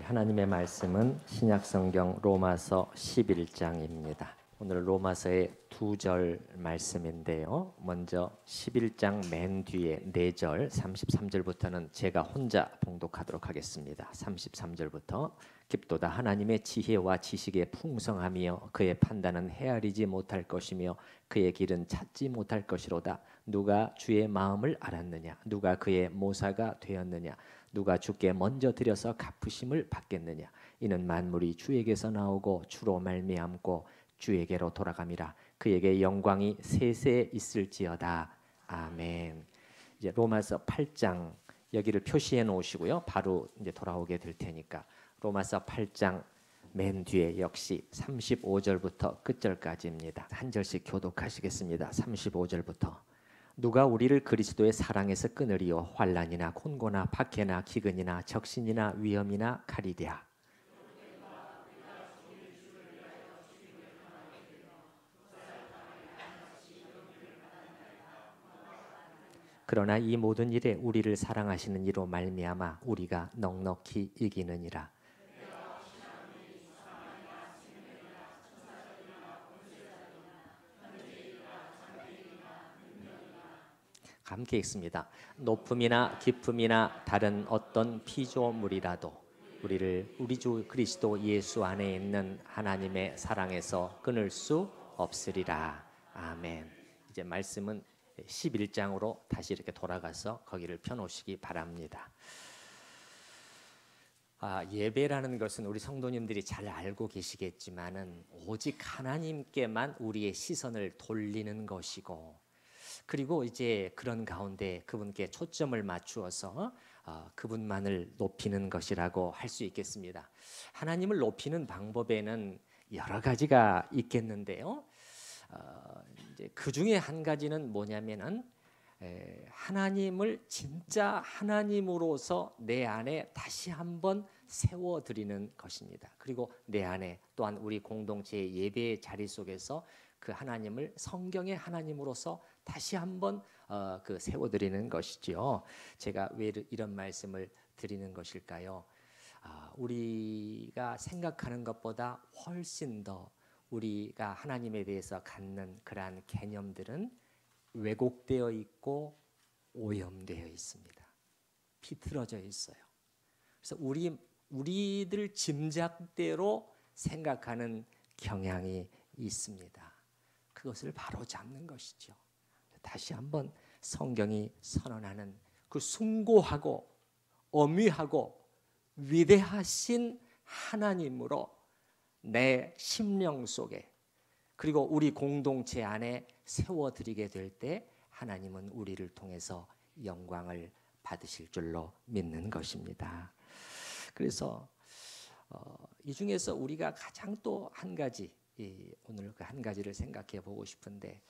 하나님의 말씀은 신약성경 로마서 11장입니다. 오늘 로마서의 2절 말씀인데요. 먼저 11장 맨 뒤에 4절 33절부터는 제가 혼자 봉독하도록 하겠습니다. 33절부터 깊도다 하나님의 지혜와 지식의 풍성하며 그의 판단은 헤아리지 못할 것이며 그의 길은 찾지 못할 것이로다. 누가 주의 마음을 알았느냐? 누가 그의 모사가 되었느냐? 누가 주께 먼저 드려서 갚으심을 받겠느냐? 이는 만물이 주에게서 나오고 주로 말미암고 주에게로 돌아감이라. 그에게 영광이 세세 있을지어다. 아멘. 이제 로마서 8장 여기를 표시해 놓으시고요. 바로 이제 돌아오게 될 테니까 로마서 8장 맨 뒤에 역시 35절부터 끝절까지입니다. 한 절씩 교독하시겠습니다. 35절부터 누가 우리를 그리스도의 사랑에서 끊으리요? 환난이나 곤고나 박해나 기근이나 적신이나 위험이나 칼이랴. 그러나 이 모든 일에 우리를 사랑하시는 이로 말미암아 우리가 넉넉히 이기느니라. 함께 읽습니다. 높음이나 깊음이나 다른 어떤 피조물이라도 우리를 우리 주 그리스도 예수 안에 있는 하나님의 사랑에서 끊을 수 없으리라. 아멘. 이제 말씀은 11장으로 다시 이렇게 돌아가서 거기를 펴놓으시기 바랍니다. 예배라는 것은 우리 성도님들이 잘 알고 계시겠지만은 오직 하나님께만 우리의 시선을 돌리는 것이고, 그리고 이제 그런 가운데 그분께 초점을 맞추어서 그분만을 높이는 것이라고 할 수 있겠습니다. 하나님을 높이는 방법에는 여러 가지가 있겠는데요. 이제 그 중에 한 가지는 뭐냐면은 하나님을 진짜 하나님으로서 내 안에 다시 한번 세워드리는 것입니다. 그리고 내 안에 또한 우리 공동체의 예배의 자리 속에서 그 하나님을 성경의 하나님으로서 다시 한번 그 세워드리는 것이죠. 제가 왜 이런 말씀을 드리는 것일까요? 우리가 생각하는 것보다 훨씬 더 우리가 하나님에 대해서 갖는 그러한 개념들은 왜곡되어 있고 오염되어 있습니다. 비틀어져 있어요. 그래서 우리들 짐작대로 생각하는 경향이 있습니다. 그것을 바로 잡는 것이죠. 다시 한번 성경이 선언하는 그 숭고하고 엄위하고 위대하신 하나님으로 내 심령 속에 그리고 우리 공동체 안에 세워드리게 될 때 하나님은 우리를 통해서 영광을 받으실 줄로 믿는 것입니다. 그래서 이 중에서 우리가 가장 또 한 가지 오늘 그 한 가지를 생각해 보고 싶은데,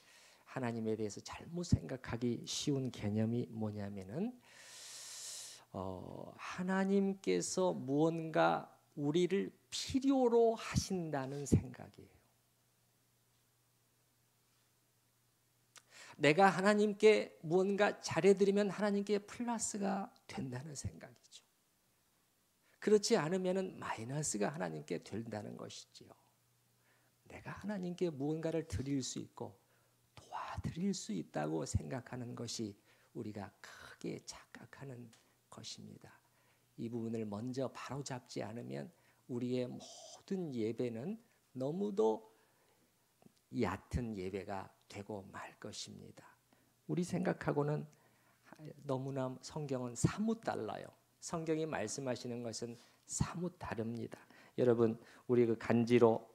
하나님에 대해서 잘못 생각하기 쉬운 개념이 뭐냐면은 하나님께서 무언가 우리를 필요로 하신다는 생각이에요. 내가 하나님께 무언가 잘해드리면 하나님께 플러스가 된다는 생각이죠. 그렇지 않으면 마이너스가 하나님께 된다는 것이지요. 내가 하나님께 무언가를 드릴 수 있고 도와드릴 수 있다고 생각하는 것이 우리가 크게 착각하는 것입니다. 이 부분을 먼저 바로잡지 않으면 우리의 모든 예배는 너무도 얕은 예배가 되고 말 것입니다. 우리 생각하고는 너무나 성경은 사뭇 달라요. 성경이 말씀하시는 것은 사뭇 다릅니다. 여러분, 우리 그 간지로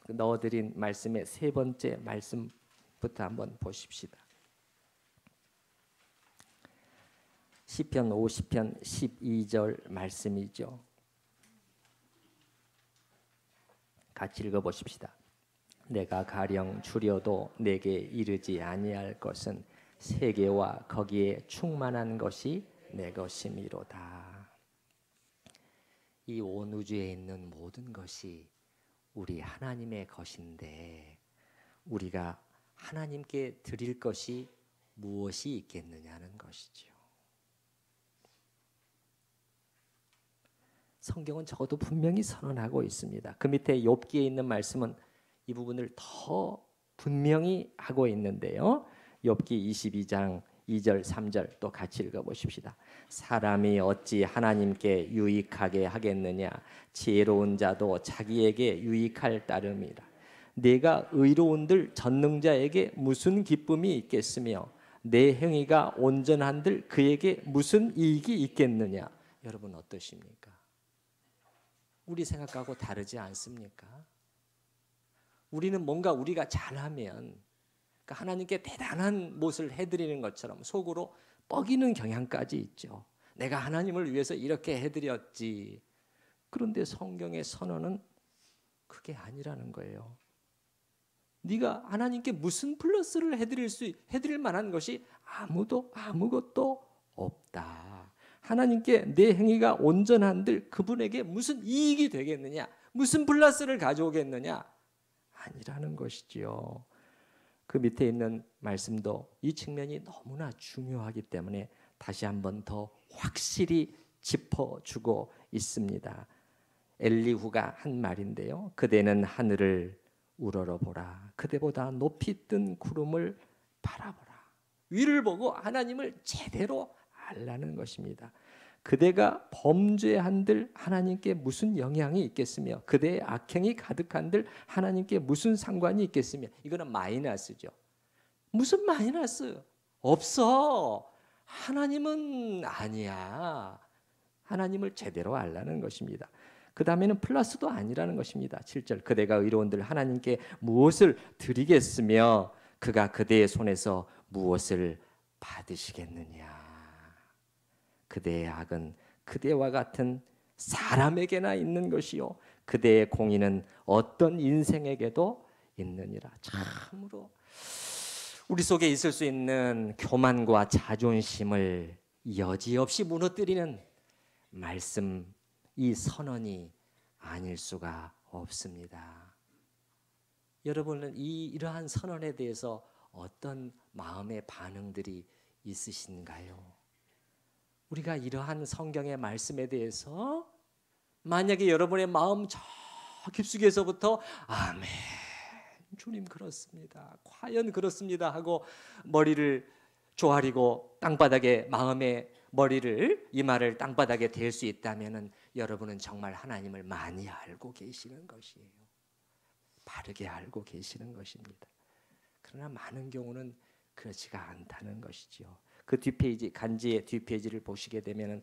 넣어드린 말씀의 세 번째 말씀부터 한번 보십시다. 시편 50편 12절 말씀이죠. 같이 읽어보십시다. 내가 가령 추려도 내게 이르지 아니할 것은 세계와 거기에 충만한 것이 내 것이미로다. 이 온 우주에 있는 모든 것이 우리 하나님의 것인데 우리가 하나님께 드릴 것이 무엇이 있겠느냐는 것이죠. 성경은 적어도 분명히 선언하고 있습니다. 그 밑에 욥기에 있는 말씀은 이 부분을 더 분명히 하고 있는데요. 욥기 22장 2절 3절 또 같이 읽어보십시다. 사람이 어찌 하나님께 유익하게 하겠느냐. 지혜로운 자도 자기에게 유익할 따름이라. 내가 의로운들 전능자에게 무슨 기쁨이 있겠으며 내 행위가 온전한들 그에게 무슨 이익이 있겠느냐. 여러분 어떠십니까? 우리 생각하고 다르지 않습니까? 우리는 뭔가 우리가 잘하면 그러니까 하나님께 대단한 몫을 해드리는 것처럼 속으로 뻐기는 경향까지 있죠. 내가 하나님을 위해서 이렇게 해드렸지. 그런데 성경의 선언은 그게 아니라는 거예요. 네가 하나님께 무슨 플러스를 해드릴 만한 것이 아무것도 없다. 하나님께 내 행위가 온전한들 그분에게 무슨 이익이 되겠느냐? 무슨 플러스를 가져오겠느냐? 아니라는 것이지요. 그 밑에 있는 말씀도 이 측면이 너무나 중요하기 때문에 다시 한번 더 확실히 짚어주고 있습니다. 엘리후가 한 말인데요. 그대는 하늘을 우러러보라. 그대보다 높이 뜬 구름을 바라보라. 위를 보고 하나님을 제대로 알라는 것입니다. 그대가 범죄한들 하나님께 무슨 영향이 있겠으며 그대의 악행이 가득한들 하나님께 무슨 상관이 있겠으며. 이거는 마이너스죠. 무슨 마이너스? 없어. 하나님은 아니야. 하나님을 제대로 알라는 것입니다. 그 다음에는 플러스도 아니라는 것입니다. 7절 그대가 의로운들 하나님께 무엇을 드리겠으며 그가 그대의 손에서 무엇을 받으시겠느냐. 그대의 악은 그대와 같은 사람에게나 있는 것이요 그대의 공의는 어떤 인생에게도 있느니라. 참으로 우리 속에 있을 수 있는 교만과 자존심을 여지없이 무너뜨리는 말씀, 이 선언이 아닐 수가 없습니다. 여러분은 이러한 선언에 대해서 어떤 마음의 반응들이 있으신가요? 우리가 이러한 성경의 말씀에 대해서 만약에 여러분의 마음 저 깊숙이에서부터 아멘, 주님 그렇습니다, 과연 그렇습니다 하고 머리를 조아리고 땅바닥에 마음의 머리를 이마를 땅바닥에 댈 수 있다면은 여러분은 정말 하나님을 많이 알고 계시는 것이에요. 바르게 알고 계시는 것입니다. 그러나 많은 경우는 그렇지가 않다는 것이죠. 그 뒷페이지, 간지의 뒷페이지를 보시게 되면은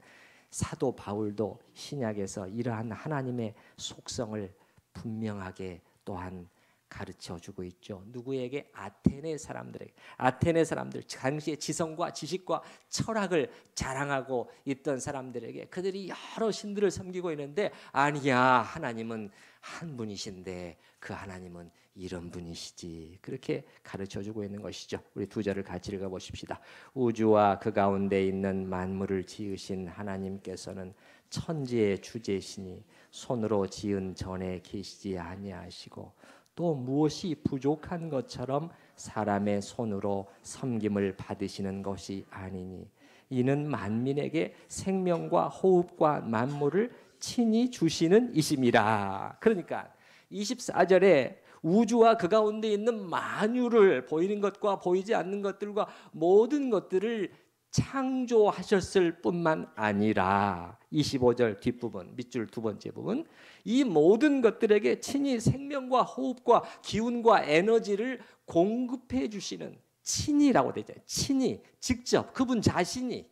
사도 바울도 신약에서 이러한 하나님의 속성을 분명하게 또한 가르쳐주고 있죠. 누구에게? 아테네 사람들에게. 아테네 사람들, 당시에 지성과 지식과 철학을 자랑하고 있던 사람들에게 그들이 여러 신들을 섬기고 있는데 아니야, 하나님은 한 분이신데 그 하나님은 이런 분이시지. 그렇게 가르쳐주고 있는 것이죠. 우리 두 절을 같이 읽어보십시다. 우주와 그 가운데 있는 만물을 지으신 하나님께서는 천지의 주제시니 손으로 지은 전에 계시지 아니하시고 또 무엇이 부족한 것처럼 사람의 손으로 섬김을 받으시는 것이 아니니 이는 만민에게 생명과 호흡과 만물을 친히 주시는 이심이라. 그러니까 24절에 우주와 그 가운데 있는 만유를 보이는 것과 보이지 않는 것들과 모든 것들을 창조하셨을 뿐만 아니라 25절 뒷부분 밑줄 두 번째 부분 이 모든 것들에게 친히 생명과 호흡과 기운과 에너지를 공급해 주시는 친히라고 되죠. 친히 직접 그분 자신이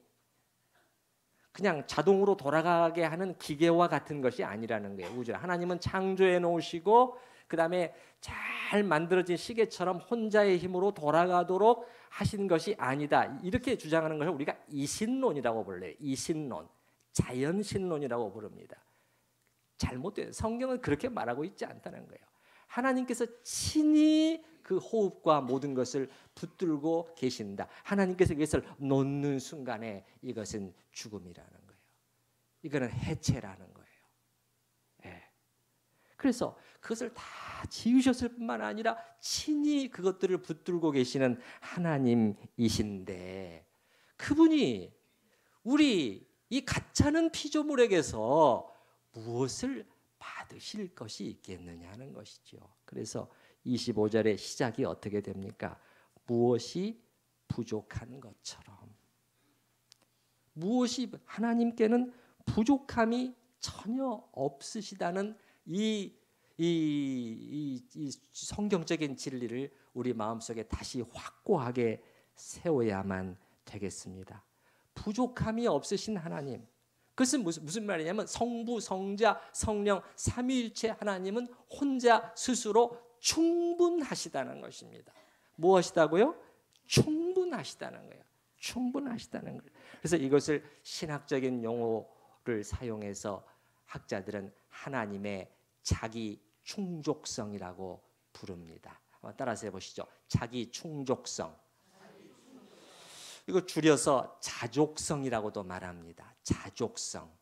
그냥 자동으로 돌아가게 하는 기계와 같은 것이 아니라는 거예요. 우주 하나님은 창조해 놓으시고 그 다음에 잘 만들어진 시계처럼 혼자의 힘으로 돌아가도록 하신 것이 아니다. 이렇게 주장하는 것을 우리가 이신론이라고 불러요. 이신론, 자연신론이라고 부릅니다. 잘못돼요. 성경은 그렇게 말하고 있지 않다는 거예요. 하나님께서 친히 그 호흡과 모든 것을 붙들고 계신다. 하나님께서 이것을 놓는 순간에 이것은 죽음이라는 거예요. 이거는 해체라는 거예요. 예. 그래서 그것을 다 지으셨을 뿐만 아니라 친히 그것들을 붙들고 계시는 하나님이신데 그분이 우리 이 가짜는 피조물에게서 무엇을 받으실 것이 있겠느냐는 것이죠. 그래서 25절의 시작이 어떻게 됩니까? 무엇이 부족한 것처럼. 무엇이 하나님께는 부족함이 전혀 없으시다는 이 성경적인 진리를 우리 마음속에 다시 확고하게 세워야만 되겠습니다. 부족함이 없으신 하나님. 그것은 무슨 말이냐면 성부, 성자, 성령 삼위일체 하나님은 혼자 스스로 충분하시다는 것입니다. 무엇이다고요? 충분하시다는 거예요. 충분하시다는 거예요. 그래서 이것을 신학적인 용어를 사용해서 학자들은 하나님의 자기 충족성이라고 부릅니다. 한번 따라서 해보시죠. 자기 충족성. 이거 줄여서 자족성이라고도 말합니다. 자족성.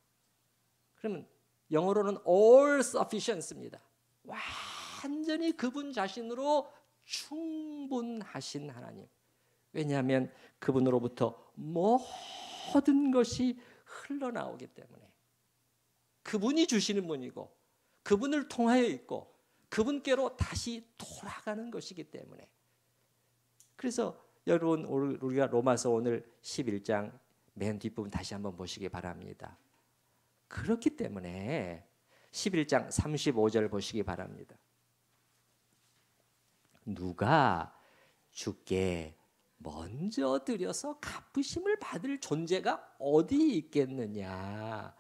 그러면 영어로는 all sufficient입니다. 완전히 그분 자신으로 충분하신 하나님. 왜냐하면 그분으로부터 모든 것이 흘러나오기 때문에 그분이 주시는 분이고 그분을 통하여 있고 그분께로 다시 돌아가는 것이기 때문에. 그래서 여러분 우리가 로마서 오늘 11장 맨 뒷부분 다시 한번 보시기 바랍니다. 그렇기 때문에 11장 35절 보시기 바랍니다. 누가 주께 먼저 드려서 갚으심을 받을 존재가 어디 있겠느냐.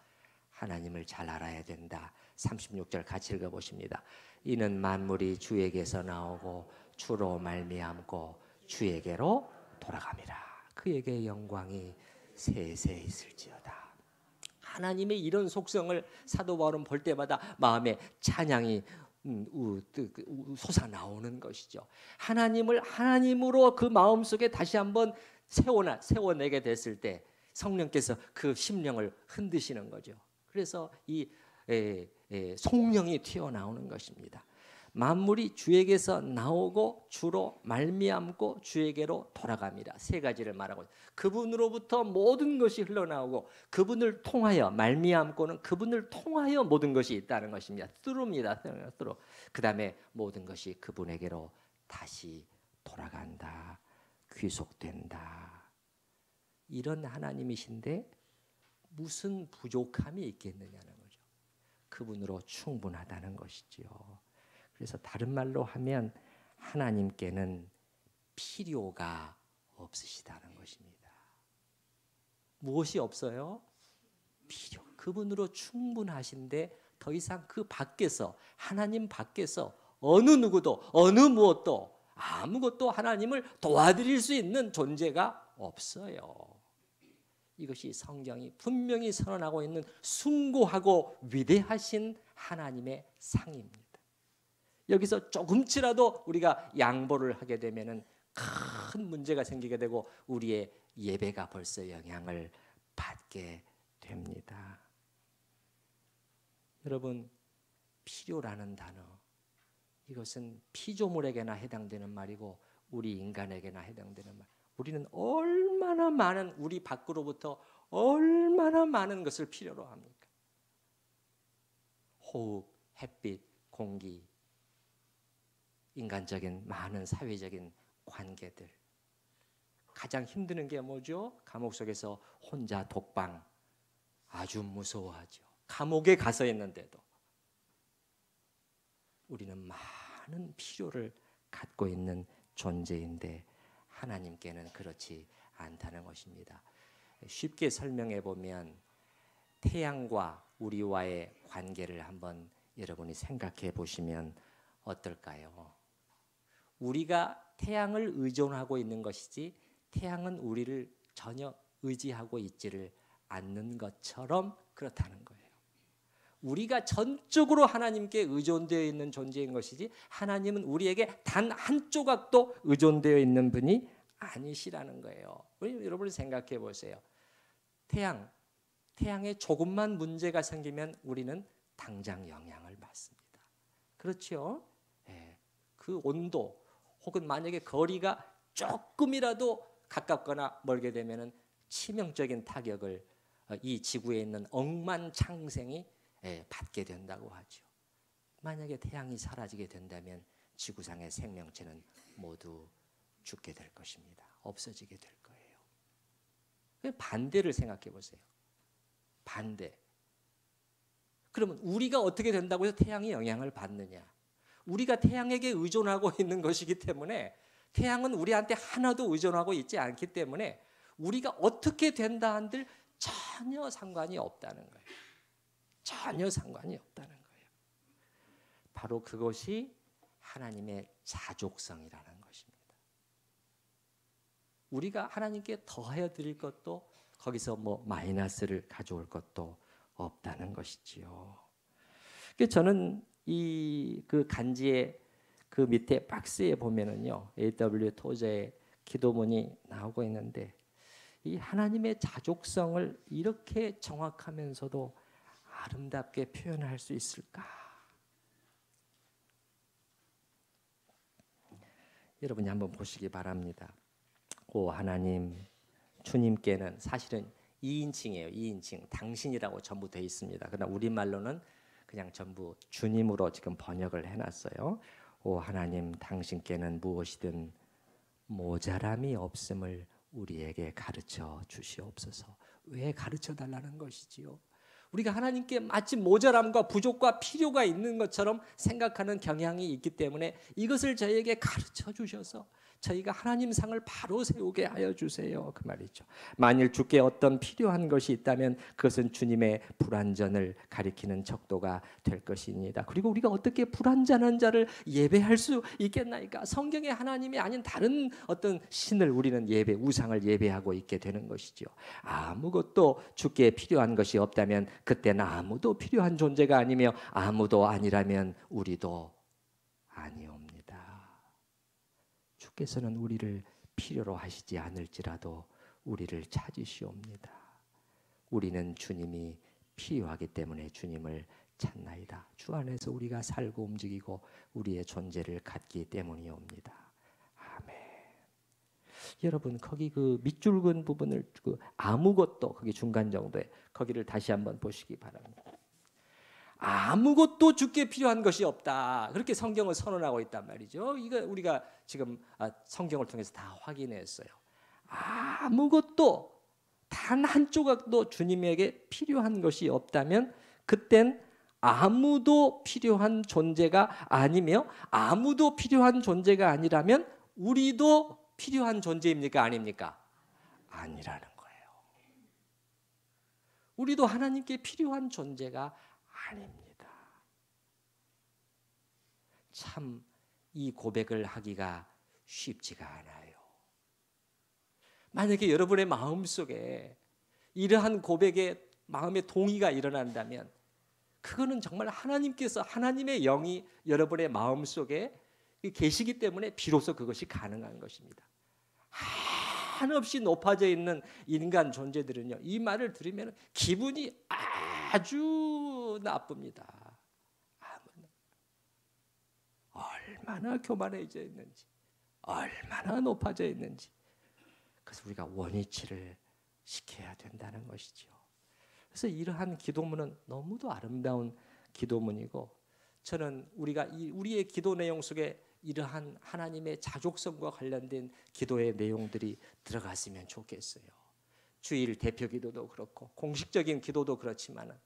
하나님을 잘 알아야 된다. 36절 같이 읽어보십니다. 이는 만물이 주에게서 나오고 주로 말미암고 주에게로 돌아갑니다. 그에게 영광이 세세 있을지어다. 하나님의 이런 속성을 사도 바울은 볼 때마다 마음에 찬양이 솟아나오는 것이죠. 하나님을 하나님으로 그 마음속에 다시 한번 세워내게 됐을 때 성령께서 그 심령을 흔드시는 거죠. 그래서 이 성령이 튀어나오는 것입니다. 만물이 주에게서 나오고 주로 말미암고 주에게로 돌아갑니다. 세 가지를 말하고 그분으로부터 모든 것이 흘러나오고 그분을 통하여 말미암고는 그분을 통하여 모든 것이 있다는 것입니다. through입니다. through. 그 다음에 모든 것이 그분에게로 다시 돌아간다. 귀속된다. 이런 하나님이신데 무슨 부족함이 있겠느냐는 거죠. 그분으로 충분하다는 것이지요. 그래서 다른 말로 하면 하나님께는 필요가 없으시다는 것입니다. 무엇이 없어요? 필요. 그분으로 충분하신데 더 이상 그 밖에서 하나님 밖에서 어느 누구도 어느 무엇도 아무것도 하나님을 도와드릴 수 있는 존재가 없어요. 이것이 성경이 분명히 선언하고 있는 숭고하고 위대하신 하나님의 상입니다. 여기서 조금치라도 우리가 양보를 하게 되면은 큰 문제가 생기게 되고 우리의 예배가 벌써 영향을 받게 됩니다. 여러분, 필요라는 단어, 이것은 피조물에게나 해당되는 말이고 우리 인간에게나 해당되는 말. 우리는 얼마나 많은 우리 밖으로부터 얼마나 많은 것을 필요로 합니까? 호흡, 햇빛, 공기, 인간적인 많은 사회적인 관계들. 가장 힘드는 게 뭐죠? 감옥 속에서 혼자 독방. 아주 무서워하죠. 감옥에 가서 있는데도 우리는 많은 필요를 갖고 있는 존재인데 하나님께는 그렇지 않다는 것입니다. 쉽게 설명해 보면 태양과 우리와의 관계를 한번 여러분이 생각해 보시면 어떨까요? 우리가 태양을 의존하고 있는 것이지 태양은 우리를 전혀 의지하고 있지를 않는 것처럼 그렇다는 거예요. 우리가 전적으로 하나님께 의존되어 있는 존재인 것이지 하나님은 우리에게 단 한 조각도 의존되어 있는 분이 아니시라는 거예요. 여러분 생각해 보세요. 태양에 조금만 문제가 생기면 우리는 당장 영향을 받습니다. 그렇죠? 그 온도 혹은 만약에 거리가 조금이라도 가깝거나 멀게 되면 치명적인 타격을 이 지구에 있는 억만 창생이 받게 된다고 하죠. 만약에 태양이 사라지게 된다면 지구상의 생명체는 모두 죽게 될 것입니다. 없어지게 될 거예요. 반대를 생각해 보세요. 반대. 그러면 우리가 어떻게 된다고 해서 태양이 영향을 받느냐? 우리가 태양에게 의존하고 있는 것이기 때문에 태양은 우리한테 하나도 의존하고 있지 않기 때문에 우리가 어떻게 된다 한들 전혀 상관이 없다는 거예요. 전혀 상관이 없다는 거예요. 바로 그것이 하나님의 자족성이라는 것입니다. 우리가 하나님께 더하여 드릴 것도 거기서 뭐 마이너스를 가져올 것도 없다는 것이지요. 저는 이 그 간지의 그 밑에 박스에 보면은요, A.W. 토저의 기도문이 나오고 있는데 이 하나님의 자족성을 이렇게 정확하면서도 아름답게 표현할 수 있을까? 여러분이 한번 보시기 바랍니다. 오 하나님, 주님께는 사실은 2인칭이에요. 2인칭. 당신이라고 전부 되어 있습니다. 그러나 우리말로는 그냥 전부 주님으로 지금 번역을 해놨어요. 오 하나님, 당신께는 무엇이든 모자람이 없음을 우리에게 가르쳐 주시옵소서. 왜 가르쳐 달라는 것이지요? 우리가 하나님께 마치 모자람과 부족과 필요가 있는 것처럼 생각하는 경향이 있기 때문에 이것을 저희에게 가르쳐 주셔서 저희가 하나님 상을 바로 세우게 하여 주세요. 그 말이죠. 만일 주께 어떤 필요한 것이 있다면 그것은 주님의 불완전을 가리키는 척도가 될 것입니다. 그리고 우리가 어떻게 불완전한 자를 예배할 수 있겠나이까? 성경에 하나님이 아닌 다른 어떤 신을 우리는 우상을 예배하고 있게 되는 것이죠. 아무것도 주께 필요한 것이 없다면 그때는 아무도 필요한 존재가 아니며 아무도 아니라면 우리도 아니옵니다. 주께서는 우리를 필요로 하시지 않을지라도 우리를 찾으시옵니다. 우리는 주님이 필요하기 때문에 주님을 찾나이다. 주 안에서 우리가 살고 움직이고 우리의 존재를 갖기 때문이옵니다. 아멘. 여러분 거기 그 밑줄근 부분을 그 아무것도 거기 중간 정도에 거기를 다시 한번 보시기 바랍니다. 아무것도 주께 필요한 것이 없다. 그렇게 성경을 선언하고 있단 말이죠. 이거 우리가 지금 성경을 통해서 다 확인했어요. 아무것도 단 한 조각도 주님에게 필요한 것이 없다면 그땐 아무도 필요한 존재가 아니며 아무도 필요한 존재가 아니라면 우리도 필요한 존재입니까? 아닙니까? 아니라는 거예요. 우리도 하나님께 필요한 존재가 아닙니다. 참 이 고백을 하기가 쉽지가 않아요. 만약에 여러분의 마음속에 이러한 고백에 마음의 동의가 일어난다면 그거는 정말 하나님께서 하나님의 영이 여러분의 마음속에 계시기 때문에 비로소 그것이 가능한 것입니다. 한없이 높아져 있는 인간 존재들은요, 이 말을 들으면 기분이 아주 나쁩니다. 얼마나 교만해져 있는지, 얼마나 높아져 있는지. 그래서 우리가 원위치를 시켜야 된다는 것이죠. 그래서 이러한 기도문은 너무도 아름다운 기도문이고, 저는 우리의 기도 내용 속에 이러한 하나님의 자족성과 관련된 기도의 내용들이 들어갔으면 좋겠어요. 주일 대표 기도도 그렇고 공식적인 기도도 그렇지만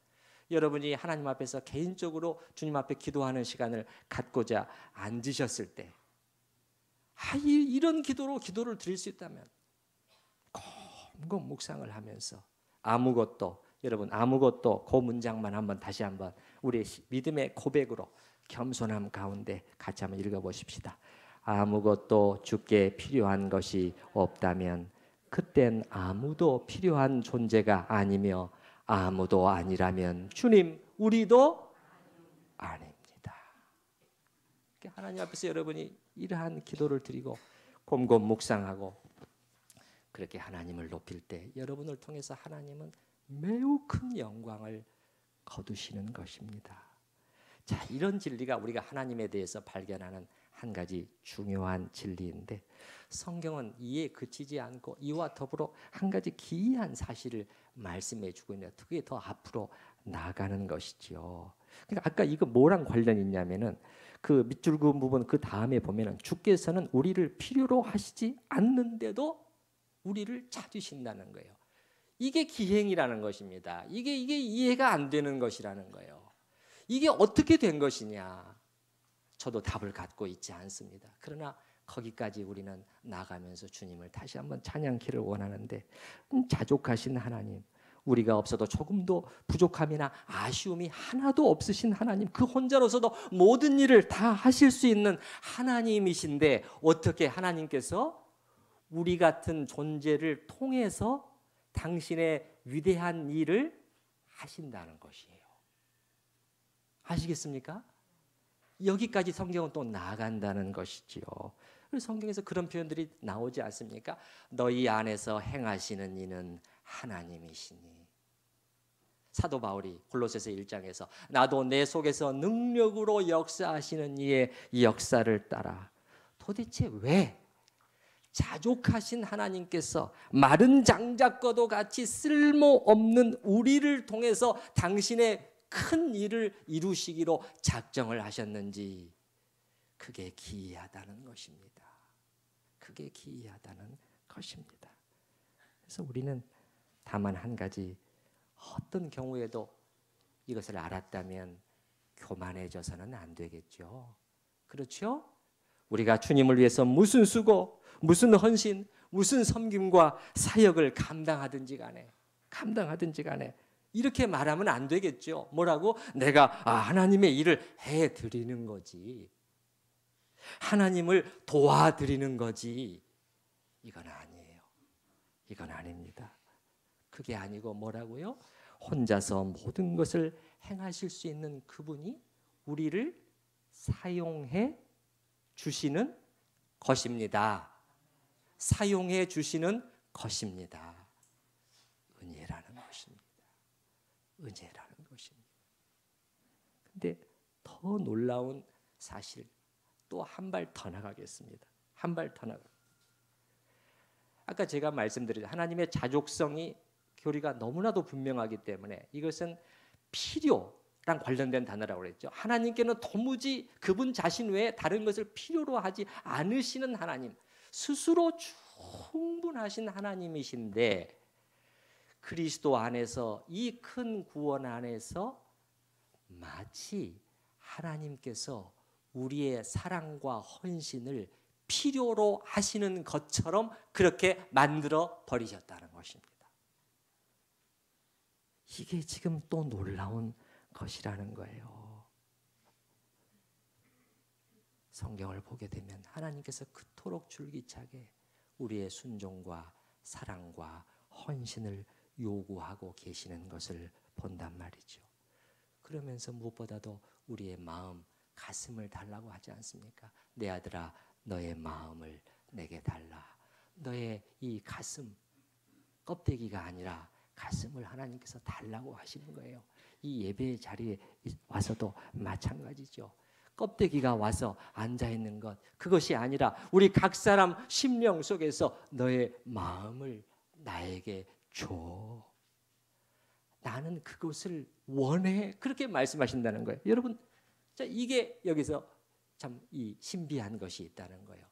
여러분이 하나님 앞에서 개인적으로 주님 앞에 기도하는 시간을 갖고자 앉으셨을 때 이런 기도를 드릴 수 있다면 곰곰 묵상을 하면서 여러분 아무것도 그 문장만 다시 한번 우리의 믿음의 고백으로 겸손함 가운데 같이 한번 읽어보십시다. 아무것도 주께 필요한 것이 없다면 그땐 아무도 필요한 존재가 아니며 아무도 아니라면 주님 우리도 아닙니다. 하나님 앞에서 여러분이 이러한 기도를 드리고 곰곰 묵상하고 그렇게 하나님을 높일 때 여러분을 통해서 하나님은 매우 큰 영광을 거두시는 것입니다. 자, 이런 진리가 우리가 하나님에 대해서 발견하는 한 가지 중요한 진리인데 성경은 이에 그치지 않고 이와 더불어 한 가지 기이한 사실을 말씀해 주고 있는데 그게 더 앞으로 나가는 것이지요. 그러니까 아까 이거 뭐랑 관련이 있냐면은 그 밑줄 그은 부분 그 다음에 보면은 주께서는 우리를 필요로 하시지 않는데도 우리를 찾으신다는 거예요. 이게 기행이라는 것입니다. 이게 이해가 안 되는 것이라는 거예요. 이게 어떻게 된 것이냐? 저도 답을 갖고 있지 않습니다. 그러나 거기까지 우리는 나가면서 주님을 다시 한번 찬양키를 원하는데 자족하신 하나님, 우리가 없어도 조금도 부족함이나 아쉬움이 하나도 없으신 하나님, 그 혼자로서도 모든 일을 다 하실 수 있는 하나님이신데 어떻게 하나님께서 우리 같은 존재를 통해서 당신의 위대한 일을 하신다는 것이에요. 아시겠습니까? 여기까지 성경은 또 나아간다는 것이지요. 그래서 성경에서 그런 표현들이 나오지 않습니까? 너희 안에서 행하시는 이는 하나님이시니. 사도 바울이 골로새서 1장에서 나도 내 속에서 능력으로 역사하시는 이의 역사를 따라. 도대체 왜 자족하신 하나님께서 마른 장작과도 같이 쓸모없는 우리를 통해서 당신의 큰 일을 이루시기로 작정을 하셨는지, 그게 기이하다는 것입니다. 그게 기이하다는 것입니다. 그래서 우리는 다만 한 가지, 어떤 경우에도 이것을 알았다면 교만해져서는 안 되겠죠. 그렇죠? 우리가 주님을 위해서 무슨 수고, 무슨 헌신, 무슨 섬김과 사역을 감당하든지 간에 이렇게 말하면 안 되겠죠. 뭐라고? 내가 하나님의 일을 해드리는 거지, 하나님을 도와드리는 거지. 이건 아니에요. 이건 아닙니다. 그게 아니고 뭐라고요? 혼자서 모든 것을 행하실 수 있는 그분이 우리를 사용해 주시는 것입니다. 사용해 주시는 것입니다. 은혜라는 것입니다. 은혜라는 것입니다. 근데 더 놀라운 사실, 또 한 발 더 나가겠습니다. 한 발 더 나가. 아까 제가 말씀드린 하나님의 자족성이 교리가 너무나도 분명하기 때문에 이것은 필요랑 관련된 단어라고 그랬죠. 하나님께는 도무지 그분 자신 외에 다른 것을 필요로 하지 않으시는 하나님, 스스로 충분하신 하나님이신데, 그리스도 안에서 이 큰 구원 안에서 마치 하나님께서 우리의 사랑과 헌신을 필요로 하시는 것처럼 그렇게 만들어 버리셨다는 것입니다. 이게 지금 또 놀라운 것이라는 거예요. 성경을 보게 되면 하나님께서 그토록 줄기차게 우리의 순종과 사랑과 헌신을 요구하고 계시는 것을 본단 말이죠. 그러면서 무엇보다도 우리의 마음, 가슴을 달라고 하지 않습니까? 내 아들아, 너의 마음을 내게 달라. 너의 이 가슴, 껍데기가 아니라 가슴을 하나님께서 달라고 하시는 거예요. 이 예배의 자리에 와서도 마찬가지죠. 껍데기가 와서 앉아있는 것, 그것이 아니라 우리 각 사람 심령 속에서 너의 마음을 나에게 줘. 나는 그것을 원해. 그렇게 말씀하신다는 거예요. 여러분, 자, 이게 여기서 참 이 신비한 것이 있다는 거예요.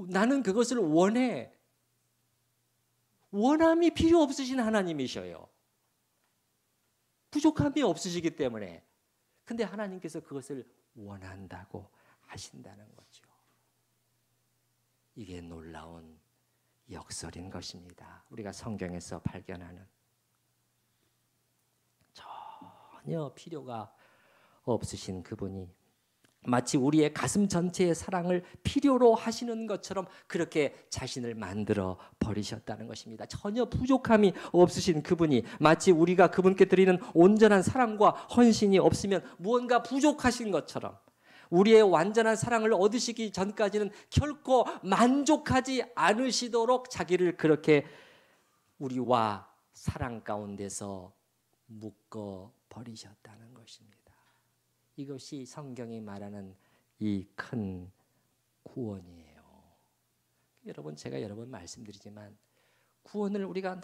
나는 그것을 원해. 원함이 필요 없으신 하나님이셔요. 부족함이 없으시기 때문에. 근데 하나님께서 그것을 원한다고 하신다는 거죠. 이게 놀라운 역설인 것입니다. 우리가 성경에서 발견하는 전혀 필요가 없으신 그분이 마치 우리의 가슴 전체의 사랑을 필요로 하시는 것처럼 그렇게 자신을 만들어 버리셨다는 것입니다. 전혀 부족함이 없으신 그분이 마치 우리가 그분께 드리는 온전한 사랑과 헌신이 없으면 무언가 부족하신 것처럼 우리의 완전한 사랑을 얻으시기 전까지는 결코 만족하지 않으시도록 자기를 그렇게 우리와 사랑 가운데서 묶어 버리셨다는 것입니다. 이것이 성경이 말하는 이 큰 구원이에요. 여러분, 제가 여러 번 말씀드리지만 구원을 우리가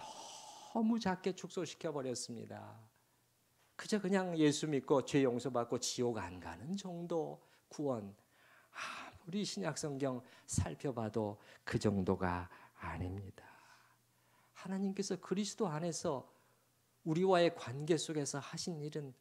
너무 작게 축소시켜 버렸습니다. 그저 그냥 예수 믿고 죄 용서받고 지옥 안 가는 정도 구원, 우리 신약성경 살펴봐도 그 정도가 아닙니다. 하나님께서 그리스도 안에서 우리와의 관계 속에서 하신 일은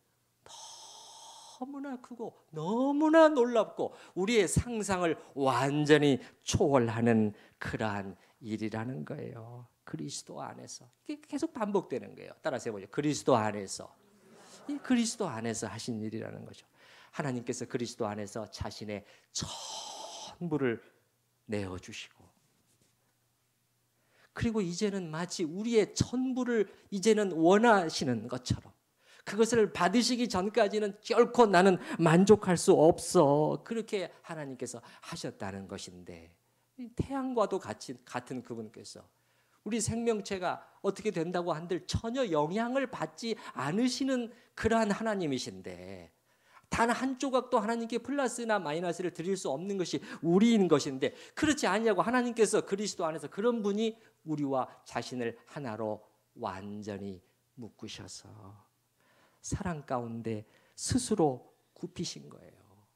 너무나 크고 너무나 놀랍고 우리의 상상을 완전히 초월하는 그러한 일이라는 거예요. 그리스도 안에서. 이게 계속 반복되는 거예요. 따라서 해보죠. 그리스도 안에서. 이 그리스도 안에서 하신 일이라는 거죠. 하나님께서 그리스도 안에서 자신의 전부를 내어주시고, 그리고 이제는 마치 우리의 전부를 이제는 원하시는 것처럼, 그것을 받으시기 전까지는 결코 나는 만족할 수 없어, 그렇게 하나님께서 하셨다는 것인데, 태양과도 같은 그분께서 우리 생명체가 어떻게 된다고 한들 전혀 영향을 받지 않으시는 그러한 하나님이신데, 단 한 조각도 하나님께 플러스나 마이너스를 드릴 수 없는 것이 우리인 것인데, 그렇지 않냐고 하나님께서 그리스도 안에서 그런 분이 우리와 자신을 하나로 완전히 묶으셔서 사랑 가운데 스스로 굽히신 거예요.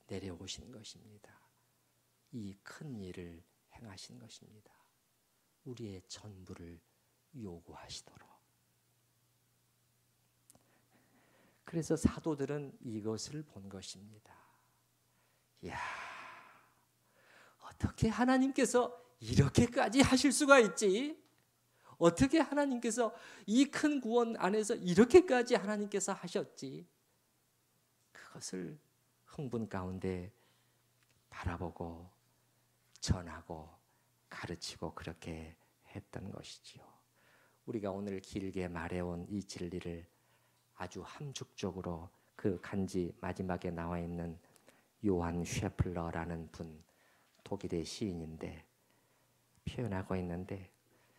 내려오신 것입니다. 이 큰 일을 행하신 것입니다. 우리의 전부를 요구하시도록. 그래서 사도들은 이것을 본 것입니다. 이야, 어떻게 하나님께서 이렇게까지 하실 수가 있지? 어떻게 하나님께서 이 큰 구원 안에서 이렇게까지 하나님께서 하셨지? 그것을 흥분 가운데 바라보고 전하고 가르치고 그렇게 했던 것이지요. 우리가 오늘 길게 말해온 이 진리를 아주 함축적으로 그 간지 마지막에 나와 있는 요한 쉐플러라는 분, 독일의 시인인데 표현하고 있는데,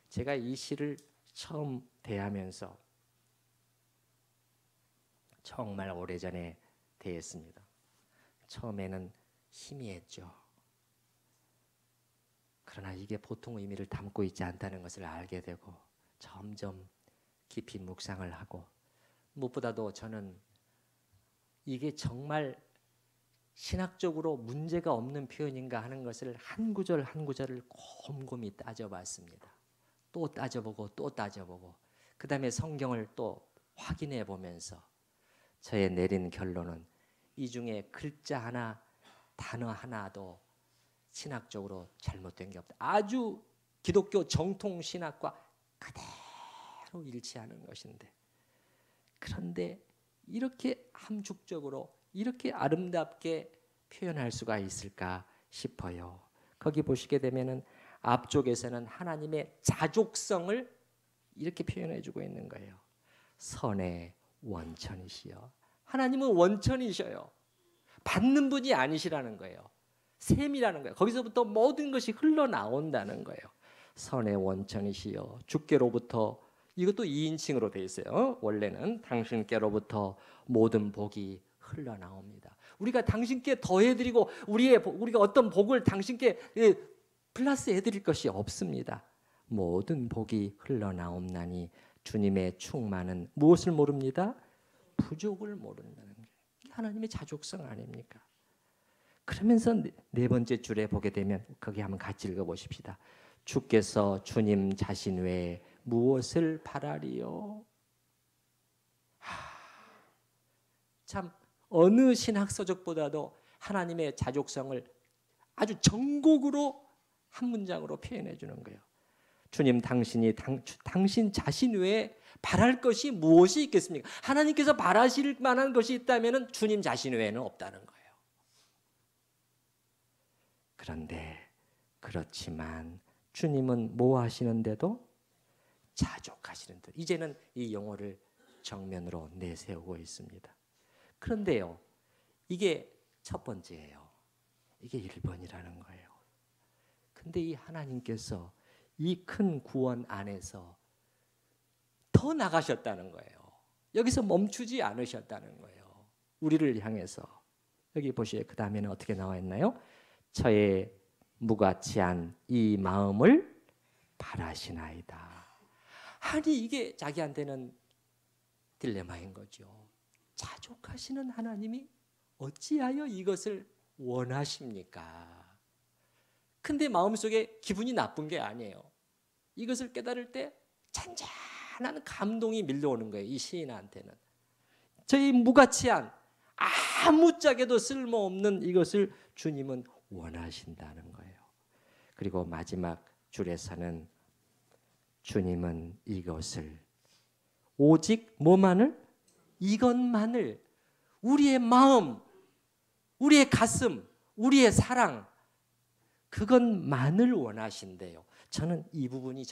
제가 이 시를 처음 대하면서 정말 오래전에 대했습니다. 처음에는 희미했죠. 그러나 이게 보통 의미를 담고 있지 않다는 것을 알게 되고 점점 깊이 묵상을 하고, 무엇보다도 저는 이게 정말 신학적으로 문제가 없는 표현인가 하는 것을 한 구절 한 구절을 곰곰이 따져봤습니다. 또 따져보고 또 따져보고 그 다음에 성경을 또 확인해 보면서 저의 내린 결론은 이 중에 글자 하나, 단어 하나도 신학적으로 잘못된 게 없다. 아주 기독교 정통 신학과 그대로 일치하는 것인데, 그런데 이렇게 함축적으로 이렇게 아름답게 표현할 수가 있을까 싶어요. 거기 보시게 되면은 앞쪽에서는 하나님의 자족성을 이렇게 표현해 주고 있는 거예요. 선의 원천이시여. 하나님은 원천이셔요. 받는 분이 아니시라는 거예요. 셈이라는 거예요. 거기서부터 모든 것이 흘러나온다는 거예요. 선의 원천이시여 주께로부터, 이것도 2인칭으로 되어 있어요. 원래는 당신께로부터 모든 복이 흘러나옵니다. 우리가 당신께 더해드리고 우리가 어떤 복을 당신께 플러스 해드릴 것이 없습니다. 모든 복이 흘러나옵나니 주님의 충만은 무엇을 모릅니다? 부족을 모른다는 거예요. 하나님의 자족성 아닙니까? 그러면서 네 번째 줄에 보게 되면 거기 한번 같이 읽어보십시다. 주께서 주님 자신 외에 무엇을 바라리요? 참 어느 신학서적보다도 하나님의 자족성을 아주 정곡으로 한 문장으로 표현해 주는 거예요. 주님 당신이 당신 자신 외에 바랄 것이 무엇이 있겠습니까? 하나님께서 바라실 만한 것이 있다면 주님 자신 외에는 없다는 거예요. 그런데 그렇지만 주님은 뭐 하시는데도 자족하시는 듯. 이제는 이 용어를 정면으로 내세우고 있습니다. 그런데요, 이게 첫 번째예요. 이게 1번이라는 거예요. 근데 이 하나님께서 이 큰 구원 안에서 더 나가셨다는 거예요. 여기서 멈추지 않으셨다는 거예요. 우리를 향해서. 여기 보시죠. 그 다음에는 어떻게 나와 있나요? 저의 무가치한 이 마음을 바라시나이다. 아니 이게 자기한테는 딜레마인 거죠. 자족하시는 하나님이 어찌하여 이것을 원하십니까? 근데 마음속에 기분이 나쁜 게 아니에요. 이것을 깨달을 때 잔잔한 감동이 밀려오는 거예요. 이 시인한테는. 저희 무가치한 아무짝에도 쓸모없는 이것을 주님은 원하신다는 거예요. 그리고 마지막 줄에서는 주님은 이것을 오직 뭐만을? 이것만을 우리의 마음, 우리의 가슴, 우리의 사랑 그것만을 원하신대요. 저는 이 부분이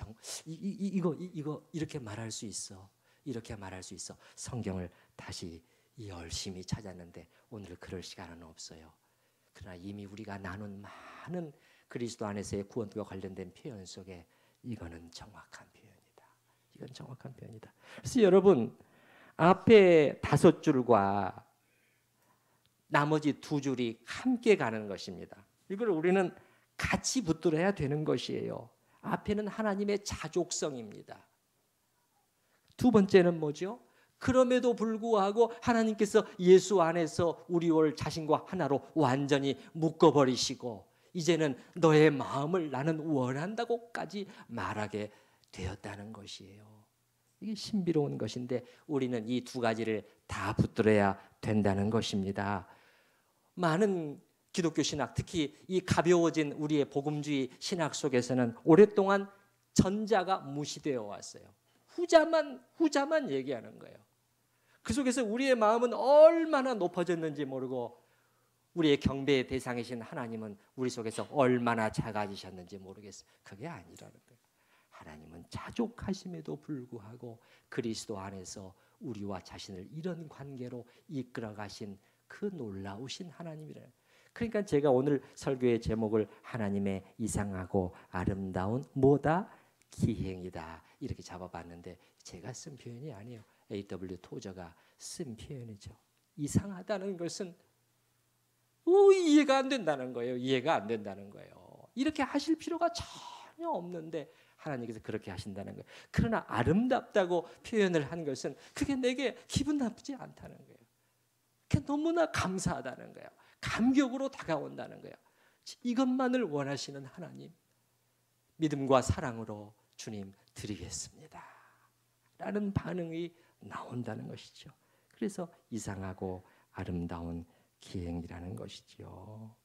이거 이렇게 말할 수 있어. 이렇게 말할 수 있어. 성경을 다시 열심히 찾았는데 오늘 그럴 시간은 없어요. 그러나 이미 우리가 나눈 많은 그리스도 안에서의 구원과 관련된 표현 속에 이거는 정확한 표현이다. 이건 정확한 표현이다. 그래서 여러분 앞에 5줄과 나머지 2줄이 함께 가는 것입니다. 이걸 우리는 같이 붙들어야 되는 것이에요. 앞에는 하나님의 자족성입니다. 두 번째는 뭐죠? 그럼에도 불구하고 하나님께서 예수 안에서 우리를 자신과 하나로 완전히 묶어버리시고 이제는 너의 마음을 나는 원한다고까지 말하게 되었다는 것이에요. 이게 신비로운 것인데 우리는 이 2가지를 다 붙들어야 된다는 것입니다. 많은 기독교 신학, 특히 이 가벼워진 우리의 복음주의 신학 속에서는 오랫동안 전자가 무시되어 왔어요. 후자만 얘기하는 거예요. 그 속에서 우리의 마음은 얼마나 높아졌는지 모르고 우리의 경배의 대상이신 하나님은 우리 속에서 얼마나 작아지셨는지 모르겠어요. 그게 아니라는 거예요. 하나님은 자족하심에도 불구하고 그리스도 안에서 우리와 자신을 이런 관계로 이끌어 가신 그 놀라우신 하나님이래요. 그러니까 제가 오늘 설교의 제목을 하나님의 이상하고 아름다운 뭐다? 기행이다. 이렇게 잡아봤는데 제가 쓴 표현이 아니에요. A.W. 토저가 쓴 표현이죠. 이상하다는 것은 이해가 안 된다는 거예요. 이해가 안 된다는 거예요. 이렇게 하실 필요가 전혀 없는데 하나님께서 그렇게 하신다는 거예요. 그러나 아름답다고 표현을 한 것은 그게 내게 기분 나쁘지 않다는 거예요. 그게 너무나 감사하다는 거예요. 감격으로 다가온다는 거예요. 이것만을 원하시는 하나님, 믿음과 사랑으로 주님 드리겠습니다 라는 반응이 나온다는 것이죠. 그래서 이상하고 아름다운 기행이라는 것이죠.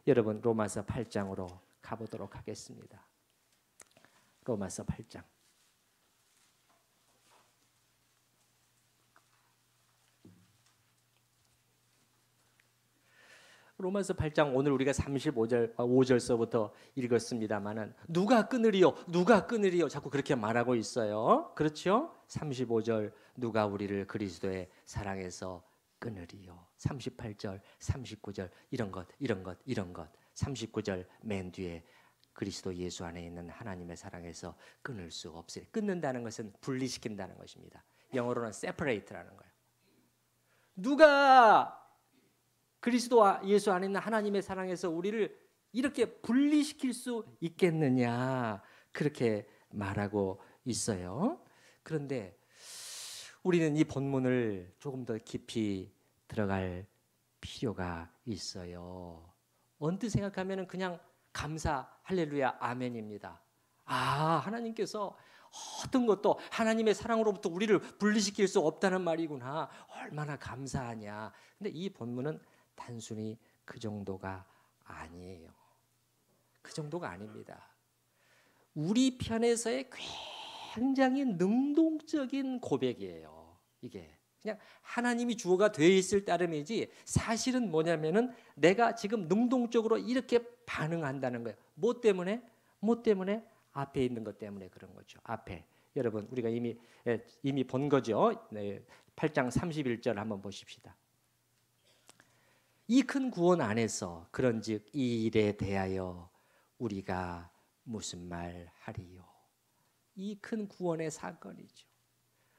여러분 로마서 8장으로 가보도록 하겠습니다. 로마서 8장. 로마서 8장 오늘 우리가 5절서부터 읽었습니다마는 누가 끊으리요? 누가 끊으리요? 자꾸 그렇게 말하고 있어요. 그렇죠? 35절 누가 우리를 그리스도의 사랑에서 끊으리요? 38절, 39절 이런 것. 39절 맨 뒤에 그리스도 예수 안에 있는 하나님의 사랑에서 끊을 수 없으리. 끊는다는 것은 분리시킨다는 것입니다. 영어로는 separate라는 거예요. 누가 그리스도와 예수 안에 있는 하나님의 사랑에서 우리를 이렇게 분리시킬 수 있겠느냐 그렇게 말하고 있어요. 그런데 우리는 이 본문을 조금 더 깊이 들어갈 필요가 있어요. 언뜻 생각하면 그냥 감사, 할렐루야, 아멘입니다. 하나님께서 어떤 것도 하나님의 사랑으로부터 우리를 분리시킬 수 없다는 말이구나. 얼마나 감사하냐. 근데 이 본문은 단순히 그 정도가 아니에요. 그 정도가 아닙니다. 우리 편에서의 굉장히 능동적인 고백이에요. 이게 그냥 하나님이 주어가 되어 있을 따름이지 사실은 뭐냐면은 내가 지금 능동적으로 이렇게 반응한다는 거예요. 뭐 때문에? 앞에 있는 것 때문에 그런 거죠. 앞에 여러분 우리가 이미 본 거죠. 8장 31절 한번 보십시다. 이 큰 구원 안에서 그런즉 이 일에 대하여 우리가 무슨 말 하리요? 이 큰 구원의 사건이죠.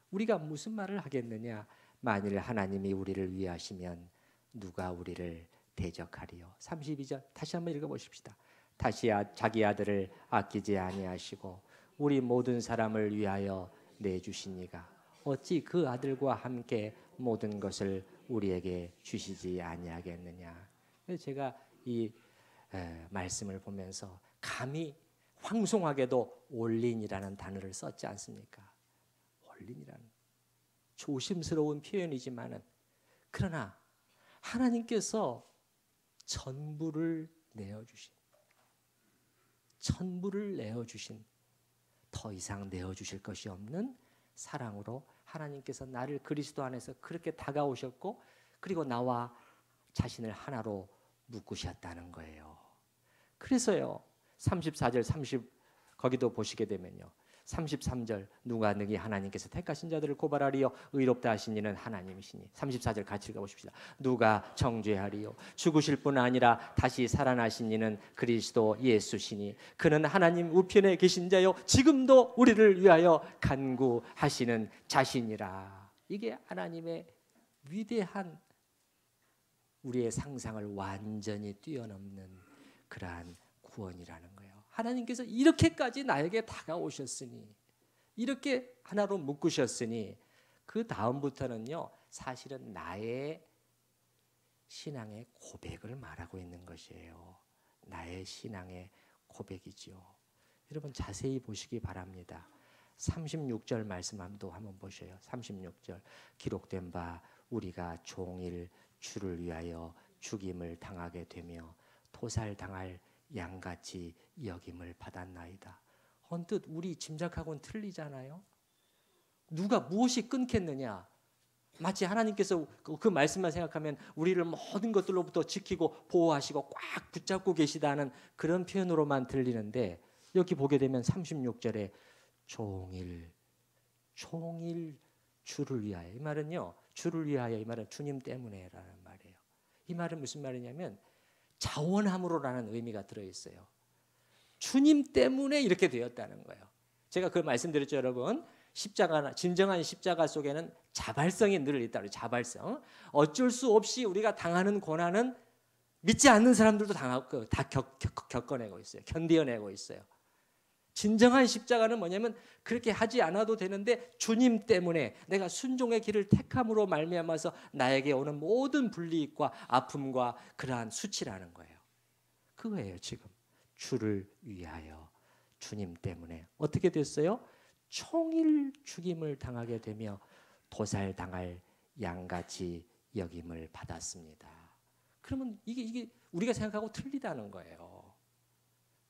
우리가 무슨 말을 하겠느냐? 만일 하나님이 우리를 위하시면 누가 우리를 대적하리요? 32절 다시 한번 읽어보십시다. 다시 자기 아들을 아끼지 아니하시고 우리 모든 사람을 위하여 내주신 이가 어찌 그 아들과 함께 모든 것을 우리에게 주시지 아니하겠느냐. 그래서 제가 이 말씀을 보면서 감히 황송하게도 올린이라는 단어를 썼지 않습니까? 올린이라는 조심스러운 표현이지만은 그러나 하나님께서 전부를 내어주신 더 이상 내어주실 것이 없는 사랑으로 하나님께서 나를 그리스도 안에서 그렇게 다가오셨고 그리고 나와 자신을 하나로 묶으셨다는 거예요. 그래서요 34절 30 거기도 보시게 되면요 33절 누가 능히 하나님께서 택하신 자들을 고발하리요 의롭다 하신 이는 하나님이시니 34절 같이 읽어보십시다. 누가 정죄하리요 죽으실 뿐 아니라 다시 살아나신 이는 그리스도 예수시니 그는 하나님 우편에 계신 자요 지금도 우리를 위하여 간구하시는 자신이라. 이게 하나님의 위대한 우리의 상상을 완전히 뛰어넘는 그러한 구원이라는 거예요. 하나님께서 이렇게까지 나에게 다가오셨으니 이렇게 하나로 묶으셨으니 그 다음부터는요 사실은 나의 신앙의 고백을 말하고 있는 것이에요. 나의 신앙의 고백이지요. 여러분 자세히 보시기 바랍니다. 36절 말씀도 한번 보셔요. 36절 기록된 바 우리가 종일 주를 위하여 죽임을 당하게 되며 토살당할 양같이 여김을 받았나이다. 언뜻 우리 짐작하고는 틀리잖아요. 누가 무엇이 끊겠느냐. 마치 하나님께서 그 말씀만 생각하면 우리를 모든 것들로부터 지키고 보호하시고 꽉 붙잡고 계시다는 그런 표현으로만 들리는데 여기 보게 되면 36절에 종일 주를 위하여 이 말은요 주를 위하여 이 말은 주님 때문에라는 말이에요. 이 말은 무슨 말이냐면 자원함으로라는 의미가 들어있어요. 주님 때문에 이렇게 되었다는 거예요. 제가 그 말씀드렸죠 여러분. 십자가 진정한 십자가 속에는 자발성이 늘 있다. 자발성. 어쩔 수 없이 우리가 당하는 고난은 믿지 않는 사람들도 당하고 다 겪어내고 있어요. 견뎌내고 있어요. 진정한 십자가는 뭐냐면 그렇게 하지 않아도 되는데 주님 때문에 내가 순종의 길을 택함으로 말미암아서 나에게 오는 모든 불이익과 아픔과 그러한 수치라는 거예요. 그거예요 지금. 주를 위하여 주님 때문에 어떻게 됐어요? 총일 죽임을 당하게 되며 도살당할 양같이 여김을 받았습니다. 그러면 이게 우리가 생각하고 틀리다는 거예요.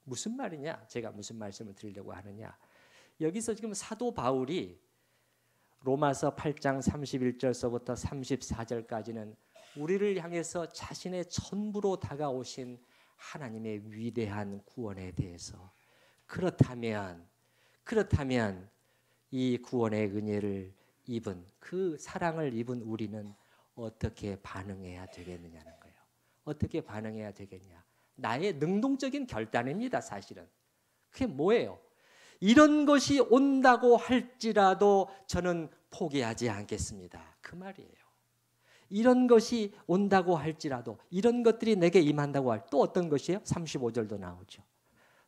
무슨 말이냐? 제가 무슨 말씀을 드리려고 하느냐? 여기서 지금 사도 바울이 로마서 8장 31절서부터 34절까지는 우리를 향해서 자신의 전부로 다가오신 하나님의 위대한 구원에 대해서 그렇다면 이 구원의 은혜를 입은 그 사랑을 입은 우리는 어떻게 반응해야 되겠느냐는 거예요. 어떻게 반응해야 되겠냐? 나의 능동적인 결단입니다. 사실은 그게 뭐예요? 이런 것이 온다고 할지라도 저는 포기하지 않겠습니다. 그 말이에요. 이런 것이 온다고 할지라도 이런 것들이 내게 임한다고 할 또 어떤 것이에요? 35절도 나오죠.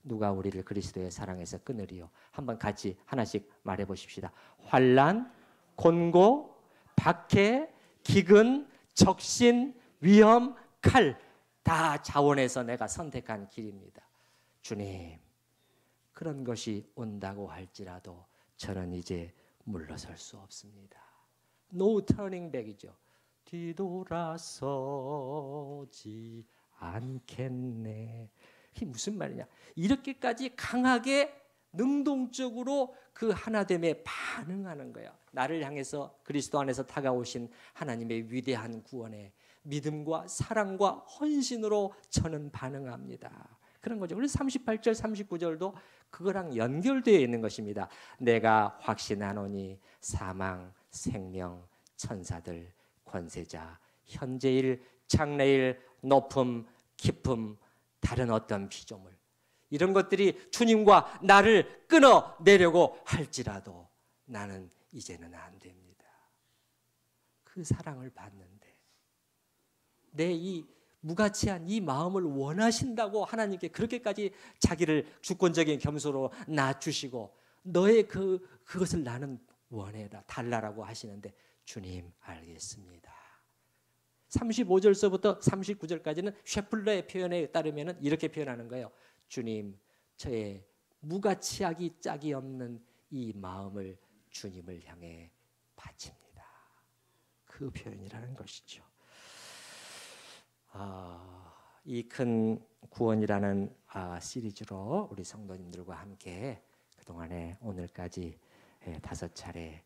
누가 우리를 그리스도의 사랑에서 끊으리요? 한번 같이 하나씩 말해 보십시다. 환난, 곤고, 박해, 기근, 적신, 위험, 칼 다 자원해서 내가 선택한 길입니다. 주님, 그런 것이 온다고 할지라도 저는 이제 물러설 수 없습니다. No turning back이죠. 뒤돌아서지 않겠네. 이게 무슨 말이냐? 이렇게까지 강하게 능동적으로 그 하나됨에 반응하는 거예요. 나를 향해서 그리스도 안에서 다가오신 하나님의 위대한 구원에 믿음과 사랑과 헌신으로 저는 반응합니다. 그런 거죠. 그래서 38절 39절도 그거랑 연결되어 있는 것입니다. 내가 확신하노니 사망, 생명, 천사들, 권세자, 현재일, 장래일, 높음, 깊음, 다른 어떤 피조물 이런 것들이 주님과 나를 끊어내려고 할지라도 나는 이제는 안 됩니다. 그 사랑을 받는데 내 이 무가치한 이 마음을 원하신다고 하나님께 그렇게까지 자기를 주권적인 겸손으로 낮추시고 너의 그것을 나는 원해라 달라라고 하시는데 주님 알겠습니다. 35절서부터 39절까지는 셰플러의 표현에 따르면 이렇게 표현하는 거예요. 주님, 저의 무가치하기 짝이 없는 이 마음을 주님을 향해 바칩니다. 그 표현이라는 것이죠. 이 큰 구원이라는 시리즈로 우리 성도님들과 함께 그동안에 오늘까지 5차례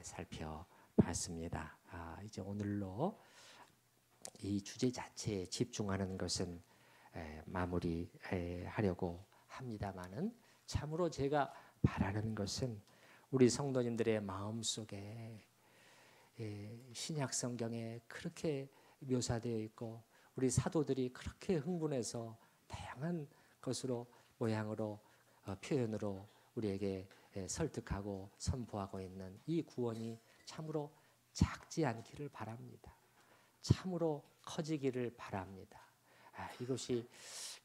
살펴봤습니다. 이제 오늘로 이 주제 자체에 집중하는 것은 마무리하려고 합니다마는 참으로 제가 바라는 것은 우리 성도님들의 마음속에 신약 성경에 그렇게 묘사되어 있고 우리 사도들이 그렇게 흥분해서 다양한 것으로 모양으로 표현으로 우리에게 설득하고 선포하고 있는 이 구원이 참으로 작지 않기를 바랍니다. 참으로 커지기를 바랍니다. 이것이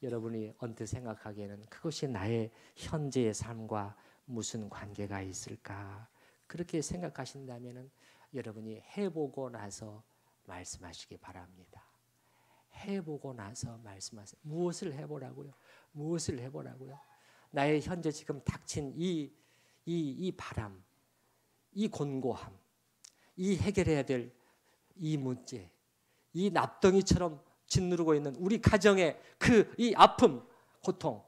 여러분이 언뜻 생각하기에는 그것이 나의 현재의 삶과 무슨 관계가 있을까? 그렇게 생각하신다면 여러분이 해보고 나서 말씀하시기 바랍니다. 해보고 나서 말씀하세요. 무엇을 해보라고요? 무엇을 해보라고요? 나의 현재 지금 닥친 이 바람, 이 곤고함, 이 해결해야 될 이 문제, 이 납덩이처럼 짓누르고 있는 우리 가정의 이 아픔, 고통,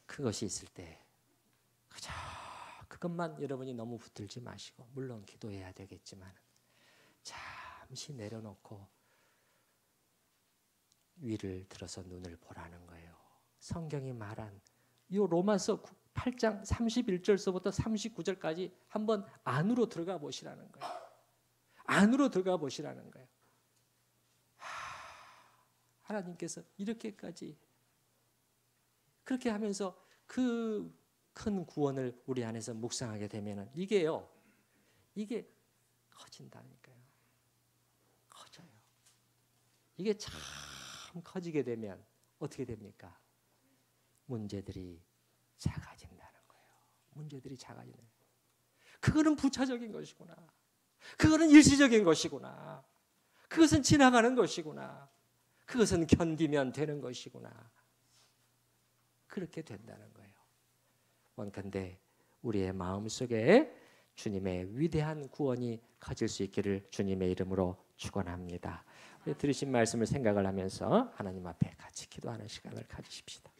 그것이 있을 때 그저 그것만 여러분이 너무 붙들지 마시고 물론 기도해야 되겠지만 잠시 내려놓고 위를 들어서 눈을 보라는 거예요. 성경이 말한 이 로마서 8장 31절서부터 39절까지 한번 안으로 들어가 보시라는 거예요. 안으로 들어가 보시라는 거예요. 하나님께서 이렇게까지 그렇게 하면서 그 큰 구원을 우리 안에서 묵상하게 되면 이게 커진다니까요. 커져요. 이게 참 커지게 되면 어떻게 됩니까? 문제들이 작아진다는 거예요. 문제들이 작아지는 거예요. 그거는 부차적인 것이구나. 그거는 일시적인 것이구나. 그것은 지나가는 것이구나. 그것은 견디면 되는 것이구나. 그렇게 된다는 거예요. 원컨대 우리의 마음속에 주님의 위대한 구원이 커질 수 있기를 주님의 이름으로 축원합니다. 우리 들으신 말씀을 생각을 하면서 하나님 앞에 같이 기도하는 시간을 가지십시다.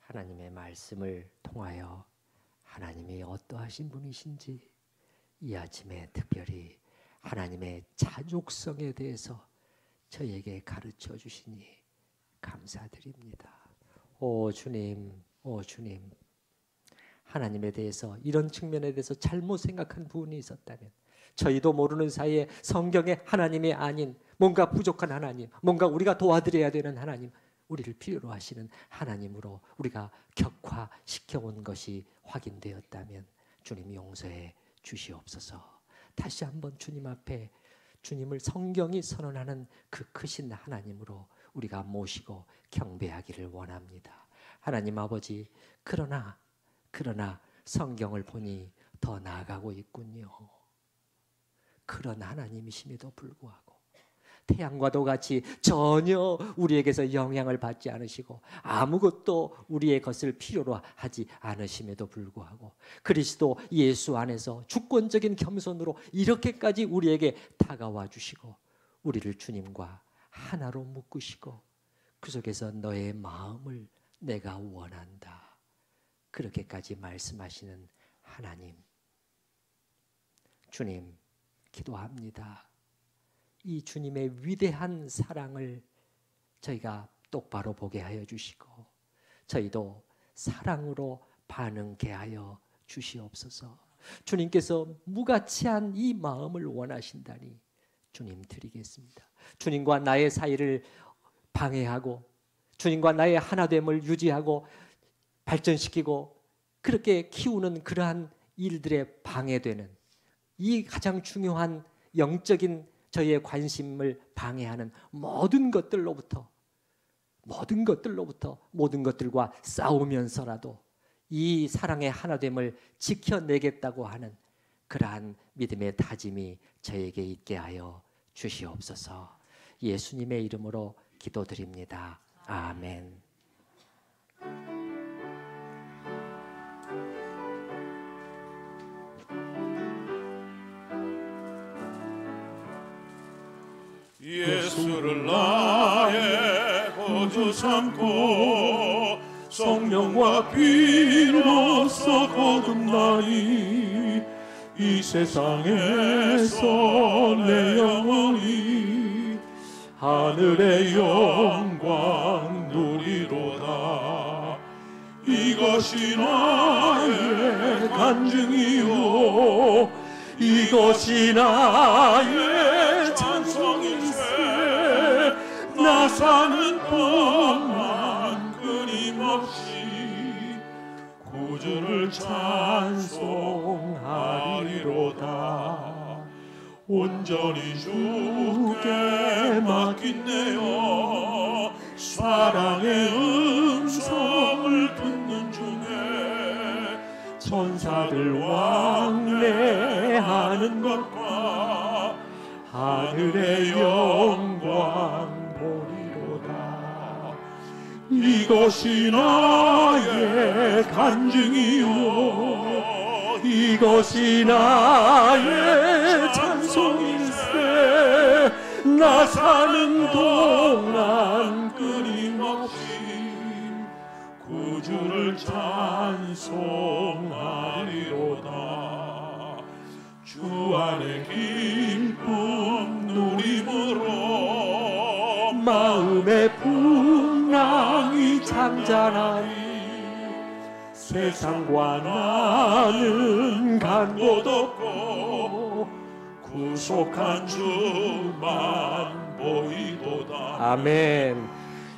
하나님의 말씀을 통하여 하나님이 어떠하신 분이신지 이 아침에 특별히 하나님의 자족성에 대해서 저에게 가르쳐 주시니 감사드립니다. 오 주님, 오 주님, 하나님에 대해서 이런 측면에 대해서 잘못 생각한 부분이 있었다면 저희도 모르는 사이에 성경의 하나님이 아닌 뭔가 부족한 하나님, 뭔가 우리가 도와드려야 되는 하나님, 우리를 필요로 하시는 하나님으로 우리가 격화시켜온 것이 확인되었다면 주님 용서해 주시옵소서. 다시 한번 주님 앞에 주님을 성경이 선언하는 그 크신 하나님으로 우리가 모시고 경배하기를 원합니다. 하나님 아버지, 그러나 성경을 보니 더 나아가고 있군요. 그런 하나님이심에도 불구하고 태양과도 같이 전혀 우리에게서 영향을 받지 않으시고 아무것도 우리의 것을 필요로 하지 않으심에도 불구하고 그리스도 예수 안에서 주권적인 겸손으로 이렇게까지 우리에게 다가와 주시고 우리를 주님과 하나로 묶으시고 그 속에서 너의 마음을 내가 원한다, 그렇게까지 말씀하시는 하나님, 주님 기도합니다. 이 주님의 위대한 사랑을 저희가 똑바로 보게 하여 주시고 저희도 사랑으로 반응케 하여 주시옵소서. 주님께서 무가치한 이 마음을 원하신다니 주님 드리겠습니다. 주님과 나의 사이를 방해하고 주님과 나의 하나됨을 유지하고 발전시키고 그렇게 키우는 그러한 일들에 방해되는 이 가장 중요한 영적인 저희의 관심을 방해하는 모든 것들로부터 모든 것들과 싸우면서라도 이 사랑의 하나됨을 지켜내겠다고 하는 그러한 믿음의 다짐이 저에게 있게 하여 주시옵소서. 예수님의 이름으로 기도드립니다. 아멘. 예수를 나의 거주 삼고 성령과 피로써 거듭나니 이 세상에서 내 영혼이 하늘의 영광 누리로다. 이것이 나의 간증이요 이것이 나의 찬송일세. 나 사는 동안 끊임없이 구주를 찬송하리로다. 온전히 주께 맡긴내어 사랑의 음성을 듣는 중에 천사들 왕래하는 것과 하늘의 영광 보리로다. 이것이 나의 간증이요 이것이 나의 찬송일세. 나 사는 동안 끊임없이 구주를 찬송하리로다. 주 안에 기쁨 누림으로 마음의 풍랑이 잠잠하니 세상과 나는 간 곳 없고 구속한 주만 보이도다. 아멘.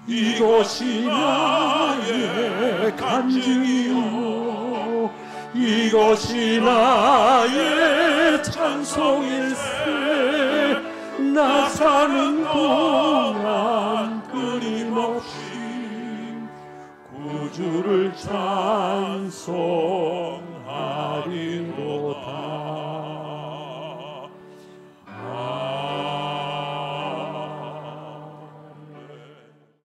이것이 나의 간증이요 이것이 나의 찬송일세. 나 사는 동안 끊임없이 구주를 찬송하리로다.